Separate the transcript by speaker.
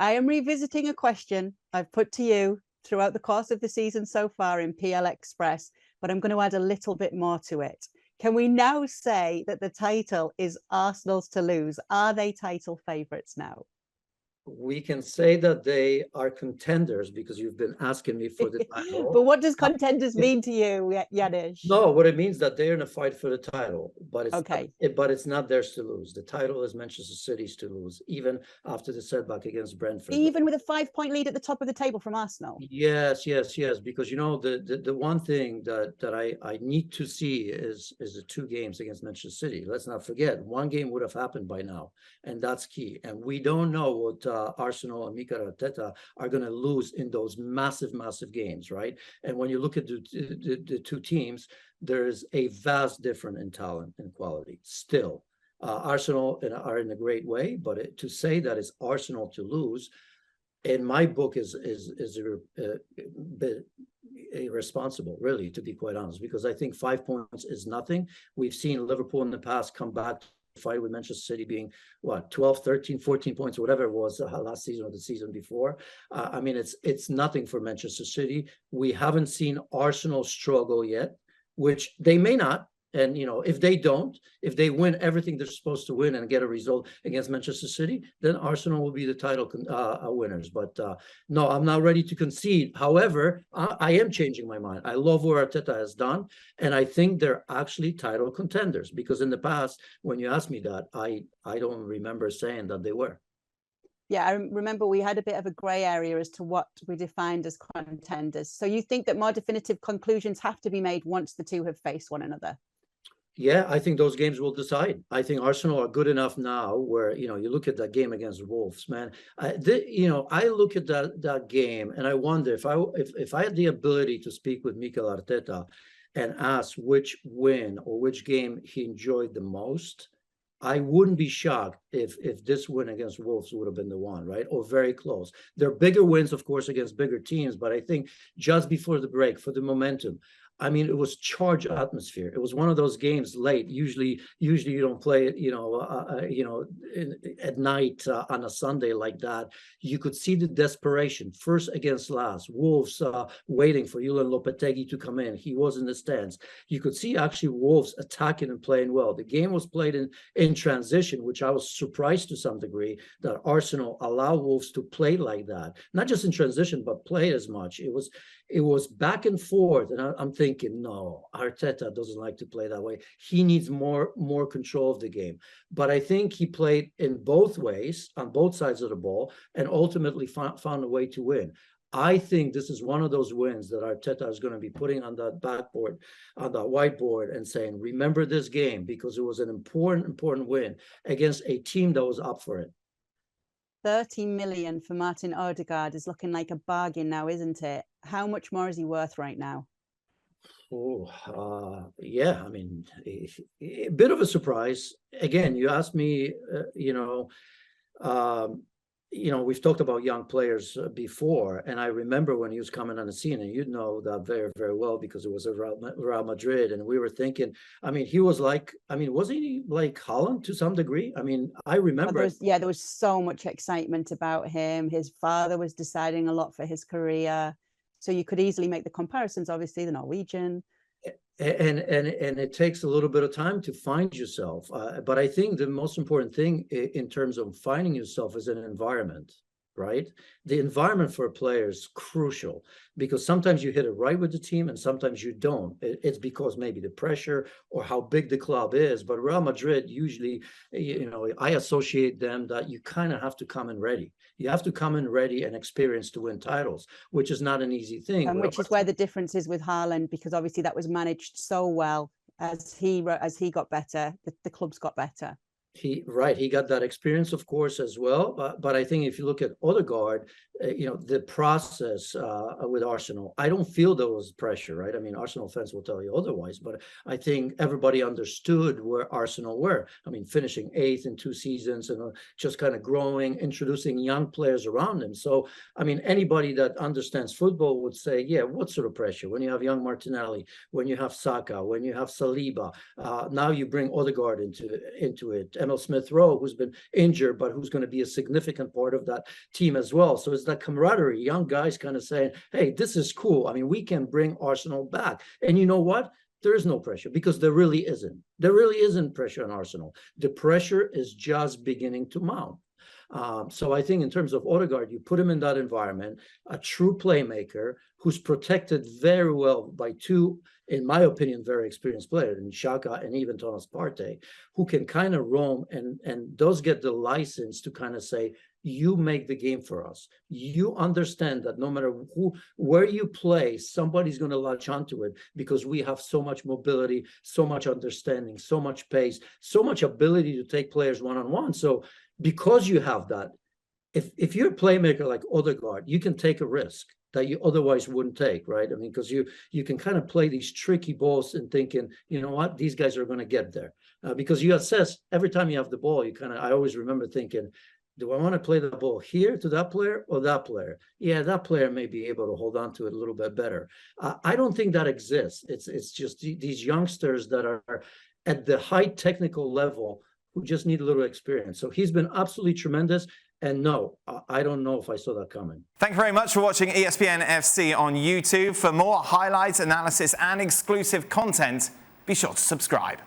Speaker 1: I am revisiting a question I've put to you throughout the course of the season so far in PL Express, but I'm going to add a little bit more to it. Can we now say that the title is Arsenal's to lose? Are they title favourites now?
Speaker 2: We can say that they are contenders because you've been asking me for the title.
Speaker 1: But what does contenders mean to you, Janusz?
Speaker 2: No, what it means that they're in a fight for the title, but it's
Speaker 1: okay.
Speaker 2: But it's not theirs to lose. The title is Manchester City's to lose, even after the setback against Brentford.
Speaker 1: Even with a 5-point lead at the top of the table from Arsenal.
Speaker 2: Yes, because you know the one thing that I need to see is the 2 games against Manchester City. Let's not forget, 1 game would have happened by now, and that's key. And we don't know what Arsenal and Mikel Arteta are going to lose in those massive games, right? And when you look at the 2 teams, there is a vast difference in talent and quality still. Arsenal are in a great way, but to say that it's Arsenal to lose, in my book, is a bit irresponsible, really, to be quite honest, because I think 5 points is nothing. We've seen Liverpool in the past come back to fight with Manchester City being, 12, 13, 14 points, or whatever it was last season or the season before. I mean, it's nothing for Manchester City. We haven't seen Arsenal struggle yet, which they may not. And, if they win everything they're supposed to win and get a result against Manchester City, then Arsenal will be the title winners. But no, I'm not ready to concede. However, I am changing my mind. I love what Arteta has done. And I think they're actually title contenders, because in the past, when you asked me that, I don't remember saying that they were.
Speaker 1: Yeah, I remember we had a bit of a grey area as to what we defined as contenders. So you think that more definitive conclusions have to be made once the 2 have faced one another?
Speaker 2: Yeah, I think those games will decide. I think Arsenal are good enough now where, you look at that game against Wolves, man. I look at that game and I wonder if I had the ability to speak with Mikel Arteta and ask which win or which game he enjoyed the most, I wouldn't be shocked if this win against Wolves would have been the one, right? Or very close. There are bigger wins, of course, against bigger teams, but I think just before the break, for the momentum, I mean, it was charged atmosphere. It was one of those games late. Usually you don't play it, at night on a Sunday like that. You could see the desperation, first against last. Wolves waiting for Julian Lopetegui to come in. He was in the stands. You could see actually Wolves attacking and playing well. The game was played in transition, which I was surprised to some degree that Arsenal allowed Wolves to play like that. Not just in transition, but play as much. It was back and forth, and I'm thinking, no, Arteta doesn't like to play that way. He needs more control of the game. But I think he played in both ways, on both sides of the ball, and ultimately found a way to win. I think this is one of those wins that Arteta is going to be putting on that backboard, on the whiteboard, and saying, remember this game, because it was an important win against a team that was up for it.
Speaker 1: 30 million for Martin Odegaard is looking like a bargain now, isn't it? How much more is he worth right now?
Speaker 2: Yeah, I mean, a bit of a surprise. Again, you asked me, we've talked about young players before, and I remember when he was coming on the scene, and you know that very, very well because it was a Real Madrid, and we were thinking, I mean, he was like, was he like Haaland to some degree? I mean, I remember.
Speaker 1: There was so much excitement about him. His father was deciding a lot for his career. So you could easily make the comparisons, obviously, the Norwegian.
Speaker 2: And it takes a little bit of time to find yourself. But I think the most important thing in terms of finding yourself is an environment, right? The environment for a player is crucial, because sometimes you hit it right with the team and sometimes you don't. It's because maybe the pressure or how big the club is. But Real Madrid, usually, I associate them that you kind of have to come in ready. You have to come in ready and experienced to win titles, which is not an easy thing.
Speaker 1: And which is where the difference is with Haaland, because obviously that was managed so well. As he got better, the clubs got better. He
Speaker 2: got that experience, of course, as well. But I think if you look at Odegaard, the process with Arsenal. I don't feel there was pressure, right? I mean, Arsenal fans will tell you otherwise, but I think everybody understood where Arsenal were. I mean, finishing 8th in 2 seasons and just kind of growing, introducing young players around them. So, I mean, anybody that understands football would say, yeah, what sort of pressure? When you have young Martinelli, when you have Saka, when you have Saliba, now you bring Odegaard into it. Emil Smith-Rowe, who's been injured, but who's going to be a significant part of that team as well. So it's that camaraderie, young guys kind of saying, hey, this is cool. I mean, we can bring Arsenal back. And you know what? There is no pressure, because there really isn't. There really isn't pressure on Arsenal. The pressure is just beginning to mount. So I think in terms of Odegaard, you put him in that environment, a true playmaker who's protected very well by 2, in my opinion, very experienced players, in Xhaka and even Thomas Partey, who can kind of roam and does get the license to kind of say, you make the game for us. You understand that no matter where you play, somebody's going to latch onto it, because we have so much mobility, so much understanding, so much pace, so much ability to take players one-on-one. So because you have that, if you're a playmaker like Odegaard, you can take a risk that you otherwise wouldn't take, right? I mean, because you can kind of play these tricky balls and thinking, you know what, these guys are going to get there. Because you assess every time you have the ball, I always remember thinking, do I want to play the ball here to that player or that player? Yeah, that player may be able to hold on to it a little bit better. I don't think that exists. It's just these youngsters that are at the high technical level who just need a little experience. So he's been absolutely tremendous. And no, I don't know if I saw that coming.
Speaker 3: Thank you very much for watching ESPN FC on YouTube. For more highlights, analysis, and exclusive content, be sure to subscribe.